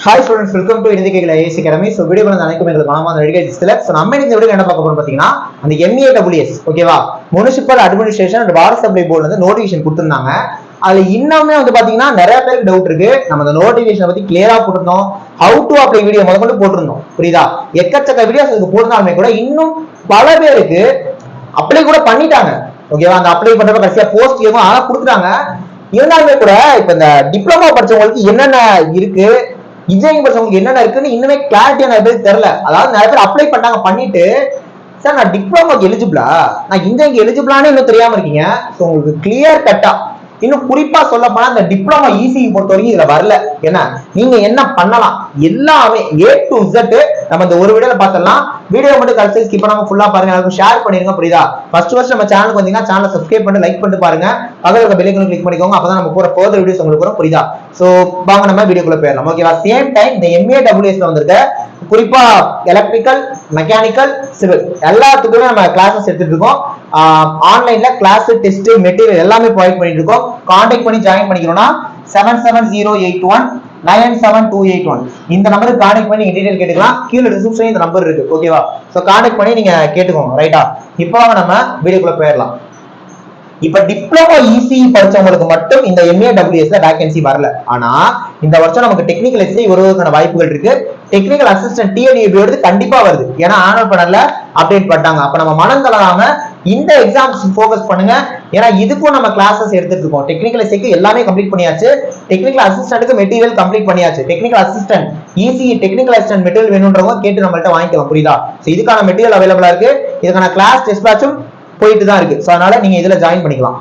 Hi students, welcome to Indicate IAS Academy. So video பண்ண அனைக்கும் உங்களுக்கு வணக்கம். ரெடி கைஸ்ல சோ நம்ம இந்த வீடியோ என்ன பார்க்க போறோம் பாத்தீங்கன்னா அந்த MEAWS ஓகேவா municipal administration and water supply போர்ட்ல இருந்து நோட்டிஃபிகேஷன் கொடுத்திருந்தாங்க. அதுல இன்னுமே வந்து பாத்தீங்கன்னா நிறைய பேருக்கு டவுட் இருக்கு. நம்ம அந்த நோட்டிஃபிகேஷனை பத்தி கிளியரா போட்டுருந்தோம். ஹவ் டு அப்ளை வீடியோ முதல்ல போட்டுருந்தோம். புரியுதா? எக்கச்சக்க வீடியோஸ் அதுக்கு போடுறாலுமே கூட இன்னும் பல பேருக்கு அப்ளை கூட பண்ணிட்டாங்க. ஓகேவா? அந்த அப்ளை பண்றப்ப கடைசியா போஸ்ட் ஏதோ ஆனா கொடுத்துட்டாங்க. இருந்தாலுமே கூட இப்ப இந்த டிப்ளமோ படிச்சவங்களுக்கு என்னென்ன இருக்கு, இன்ஜினியரிங் படிச்சவங்களுக்கு என்னென்ன இருக்குன்னு இன்னுமே கிளாரிட்டியா நிறைய பேருக்கு தெரியல. அதாவது நிறைய பேர் அப்ளை பண்ணாங்க, பண்ணிட்டு சார் நான் டிப்ளமோக்கு எலிஜிபிளா, நான் இன்ஜினியரிங் எலிஜிபிளானே இன்னும் தெரியாம இருக்கீங்க. ஸோ உங்களுக்கு கிளியர் கட்டா இன்னும் குறிப்பா சொல்ல போனா இந்த டிப்ளமோ ஈஸி பொறுத்த வரைக்கும் இதுல வரல. ஏன்னா நீங்க என்ன பண்ணலாம் எல்லாமே A to Z நம்ம இந்த ஒரு வீடியோல பார்த்தலாம். வீடியோ மட்டும் கடைசி ஸ்கிப் பண்ணாம ஃபுல்லா பாருங்க, எல்லாருக்கும் ஷேர் பண்ணிருங்க. புரியுதா? ஃபர்ஸ்ட் நம்ம சேனலுக்கு வந்தீங்கன்னா சேனலை சப்ஸ்கிரைப் பண்ணி லைக் பண்ணிட்டு பாருங்க. பக்கத்துல இருக்க பெல் ஐகானை கிளிக் பண்ணிக்கோங்க. அப்பதான் நம்ம போற ஃபர்தர் வீடியோஸ் உங்களுக்கு வரும். புரியுதா? சோ வாங்க நம்ம வீடியோக்குள்ள போயிடலாம். ஓகேவா? சேம் டைம் இந்த MEAWS ல வந்திருக்க குறிப்பா எலக்ட்ரிக்கல், மெக்கானிக்கல், சிவில் எல்லாத்துக்குமே நம்ம கிளாஸஸ் எடுத்துட்டு இருக்கோம். ஆன்லைன்ல கிளாஸ், டெஸ்ட், மெட்டீரியல் எல்லாமே ப்ரொவைட் பண்ணிட்டு இருக்கோம். கான்டாக்ட் பண்ணி ஜாயின் பண்ணிக்கணும்னா 7708197281 இந்த நம்பருக்கு கான்டாக்ட் பண்ணி டீடைல் கேட்டுக்கலாம். கீழே டிஸ்கிரிப்ஷன்ல இந்த நம்பர் இருக்கு. ஓகேவா? சோ கான்டாக்ட் பண்ணி நீங்க கேட்டுக்கோங்க. ரைட்டா? இப்போ நம்ம வீடியோக்குள்ள போயிடலாம். இப்ப டிப்ளமோ ECE படிச்சவங்களுக்கு மட்டும் இந்த MEAWS ல வேகன்சி வரல. ஆனா இந்த வருஷம் நமக்கு டெக்னிக்கல் எஸ்ஐ வருவதற்கான வாய்ப்புகள் இருக்கு. டெக்னிக்கல் அசிஸ்டன்ட் TNEB கண்டிப்பா வருது. ஏன்னா ஆனுவல் பேனல்ல அப்டேட் பண்ணிட்டாங்க. அப்ப நம்ம மனம் தளராம இந்த எக்ஸாம்ஸ் ஃபோக்கஸ் பண்ணுங்க. ஏன்னா இதுக்கும் நம்ம கிளாஸஸ் எடுத்துட்டு இருக்கோம். டெக்னிக்கல் எஸ்ஐக்கு எல்லாமே கம்ப்ளீட் பண்ணியாச்சு. டெக்னிக்கல் அசிஸ்டன்ட்க்கு மெட்டீரியல் கம்ப்ளீட் பண்ணியாச்சு. Technical assistant ECE technical assistant material வேணும்ன்றவங்க கேட்டு நம்மள்ட்ட வாங்கிக்கலாம். புரியுதா? சோ இதுக்கான மெட்டீரியல் அவைலபிளா இருக்கு. இதுக்கான கிளாஸ் டெஸ்ட் பேட்சும் போயிட்டு தான் இருக்கு. சோ அதனால நீங்க இதுல ஜாயின் பண்ணிக்கலாம்.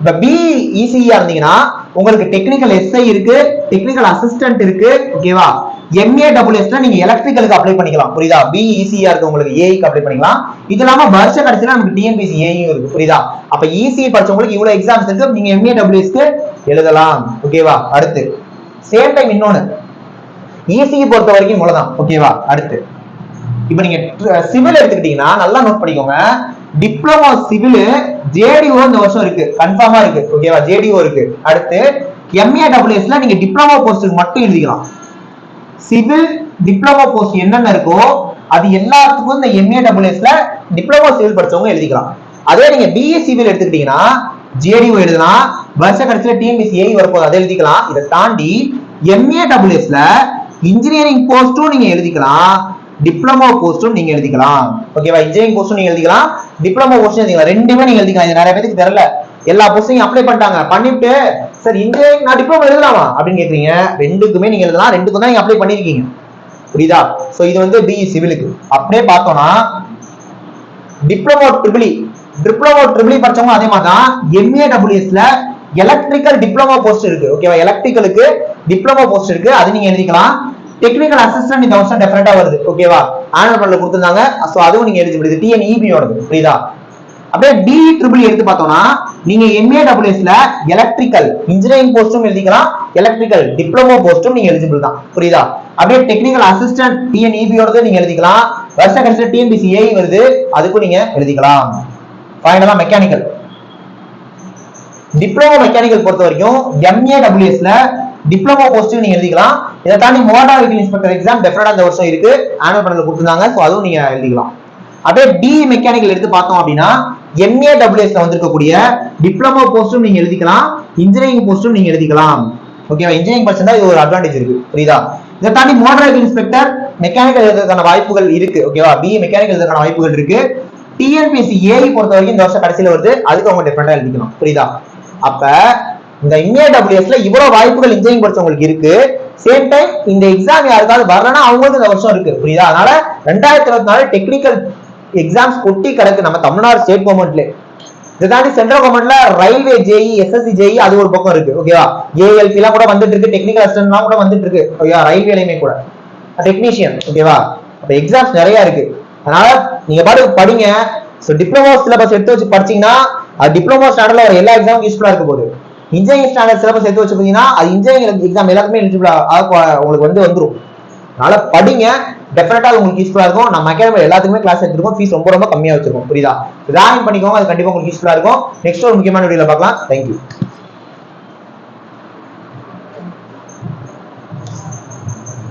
இப்ப BECE இருந்தீங்கன்னா உங்களுக்கு டெக்னிக்கல் எஸ்ஐ இருக்கு, டெக்னிக்கல் அசிஸ்டன்ட் இருக்கு. ஓகேவா? MEAWS ல நீங்க எலக்ட்ரிக்கலுக்கு அப்ளை பண்ணிக்கலாம். புரியுதா? BECE இருக்கு உங்களுக்கு AEக்கு அப்ளை பண்ணிக்கலாம். இது இல்லாம வருஷ கடைசியில நமக்கு TNPSC AE இருக்கு. புரியுதா? அப்ப ECE படிச்சவங்களுக்கு இவ்வளவு எக்ஸாம்ஸ் இருக்கு, நீங்க MEAWS க்கு எழுதலாம். ஓகேவா? அடுத்து சேம் டைம் இன்னொன்னு ECE பொறுத்த வரைக்கும் இவ்வளவுதான். ஓகேவா? அடுத்து இப்ப நீங்க சிவில் எடுத்துக்கிட்டீங்கன்னா நல்லா நோட் பண்ணிக்கோங்க. டிப்ளமோ சிவில் JDO இந்த வருஷம் இருக்கு, கன்ஃபார்மா இருக்கு. ஓகேவா? JDO இருக்கு. அடுத்து MEAWS ல நீங்க டிப்ளமோ போஸ்டுக்கு மட்டும் எழுதிக்கலாம். சிவில் டிப்ளமோ போஸ்ட் என்னென்ன இருக்கோ அது எல்லாத்துக்கும் இந்த MEAWS ல டிப்ளமோ சிவில் படிச்சவங்க எழுதிக்கலாம். அதே நீங்க BE சிவில் எடுத்துக்கிட்டீங்கன்னா JDO எழுதலாம், வருஷ கடைசியில TNPSC AE வரப்போகுது, அதை எழுதிக்கலாம். இதை தாண்டி MEAWS ல இன்ஜினியரிங் போஸ்டும் நீங்க எழுதிக்கலாம், டிப்ளமோ போஸ்டும் நீங்க எழுதிக்கலாம். ஓகேவா? இன்ஜினியரிங் போஸ்டும் நீங்க எழுதிக்கலாம், டிப்ளமோ போஸ்டும் எழுதிக்கலாம். ரெண்டுமே நீங்க எழுதிக்கலாம். இது நிறைய பேருக்கு தெரியல. எல்லா போஸ்டையும் அப்ளை பண்ணிட்டாங்க, பண்ணிட்டு சார் இன்ஜினியரிங் நான் டிப்ளமோ எழுதலாமா அப்படின்னு கேக்குறீங்க. ரெண்டுக்குமே நீங்க எழுதலாம், ரெண்டுக்கும் தான் நீங்க அப்ளை பண்ணிருக்கீங்க. புரியுதா? சோ இது வந்து BE சிவிலுக்கு. அப்படியே பார்த்தோம்னா டிப்ளமோ ட்ரிபிள் படிச்சவங்க அதே மாதிரி தான் MEAWS ல எலக்ட்ரிக்கல் டிப்ளமோ போஸ்ட் இருக்கு. ஓகேவா? எலக்ட்ரிக்கலுக்கு டிப்ளமோ போஸ்ட் இருக்கு, அது நீங்க எழுதிக்கலாம். டெக்னிக்கல் அசிஸ்டன்ட் இந்த வருஷம் டெஃபினட்டா வருது. ஓகேவா? ஆனுவல் பேனல்ல கொடுத்திருந்தாங்க. சோ அதுவும் நீங்க எலிஜிபிள். இது TNEB ஓடது. புரியுதா? அப்படியே BEEE எடுத்து பார்த்தோம்னா நீங்க MEAWS ல எலக்ட்ரிக்கல் இன்ஜினியரிங் போஸ்டும் எழுதிக்கலாம், எலக்ட்ரிக்கல் டிப்ளமோ போஸ்டும் நீங்க எலிஜிபிள் தான். புரியுதா? அப்படியே டெக்னிக்கல் அசிஸ்டன்ட் TNEB ஓடது நீங்க எழுதிக்கலாம். வருஷ கடைசியில TNPSC AE வருது, அதுக்கும் நீங்க எழுதிக்கலாம். ஃபைனலா மெக்கானிக்கல் டிப்ளமோ மெக்கானிக்கல் பொறுத்த வரைக்கும் MEAWS ல டிப்ளமோ போஸ்ட் நீங்க எழுதிக்கலாம். இதை தாண்டி மோட்டார் வெஹிக்கிள் இன்ஸ்பெக்டர் எக்ஸாம் டெஃபினட்டா இந்த வருஷம் இருக்கு, ஆனுவல் பேனல்ல கொடுத்திருந்தாங்க. சோ அதுவும் நீங்க எழுதிக்கலாம். அப்படியே BE மெக்கானிக்கல் எடுத்து பார்த்தோம் அப்படின்னா MEAWS ல வந்திருக்கக்கூடிய டிப்ளமோ போஸ்டும் நீங்க எழுதிக்கலாம், இன்ஜினியரிங் போஸ்டும் நீங்க எழுதிக்கலாம். ஓகேவா? இன்ஜினியரிங் படிச்சா இது ஒரு அட்வான்டேஜ் இருக்கு. புரியுதா? இதை தாண்டி மோட்டார் வெஹிக்கிள் இன்ஸ்பெக்டர் மெக்கானிக்கல் எழுதுறதுக்கான வாய்ப்புகள் இருக்கு. ஓகேவா? BE மெக்கானிக்கல் எழுதுறதுக்கான வாய்ப்புகள் இருக்கு. TNPSC AE பொறுத்த வரைக்கும் இந்த வருஷம் கடைசியில வருது, அதுக்கு அவங்க டெஃபினட்டா எழுதிக்கலாம். புரியுதா? அப்ப இந்த MEAWS ல இவ்வளவு வாய்ப்புகள் இன்ஜினியரிங் படிச்சவங்களுக்கு இருக்கு. சேம் டைம் இந்த எக்ஸாம் யாருக்காவது வரலன்னா அவங்களுக்கு இந்த வருஷம் இருக்கு. புரியுதா? அதனால 2024 டெக்னிக்கல் எக்ஸாம்ஸ் கொட்டி கிடக்கு நம்ம தமிழ்நாடு ஸ்டேட் கவர்மெண்ட்ல. இதை தாண்டி சென்ட்ரல் கவர்மெண்ட்ல ரயில்வே JEE, SSC JEE அது ஒரு பக்கம் இருக்கு. ஓகேவா? ALP எல்லாம் கூட வந்துட்டு இருக்கு, டெக்னிக்கல் அசிஸ்டன்ட் கூட வந்துட்டு இருக்கு. ஓகேவா? ரயில்வேலையுமே கூட டெக்னீஷியன். ஓகேவா? அப்ப எக்ஸாம்ஸ் நிறைய இருக்கு. அதனால நீங்க பாட்டு படிங்க. டிப்ளமோ சிலபஸ் எடுத்து வச்சு படிச்சீங்கன்னா டிப்ளமோ ஸ்டாண்டர்ட்ல வர எல்லா எக்ஸாமும் யூஸ்ஃபுல்லா இருக்க போகுது. இன்ஜினியரிங் ஸ்டாண்டர்ட் சிலபஸ் எடுத்து வச்சு பார்த்தீங்கன்னா அது இன்ஜினியரிங் எக்ஸாம் எல்லாருமே எலிஜிபிள் உங்களுக்கு வந்துரும். அதனால படிங்க, டெஃபினட்டா உங்களுக்கு யூஸ்ஃபுல்லா இருக்கும். நம்ம அகாடமில எல்லாத்துக்குமே கிளாஸ் எடுத்துருக்கோம், ஃபீஸ் ரொம்ப கம்மியா வச்சிருக்கோம். புரியுதா? ஜாயின் பண்ணிக்கோங்க, அது கண்டிப்பா உங்களுக்கு யூஸ்ஃபுல்லா இருக்கும். நெக்ஸ்ட் ஒரு முக்கியமான வீடியோல பார்க்கலாம். தேங்க்யூ.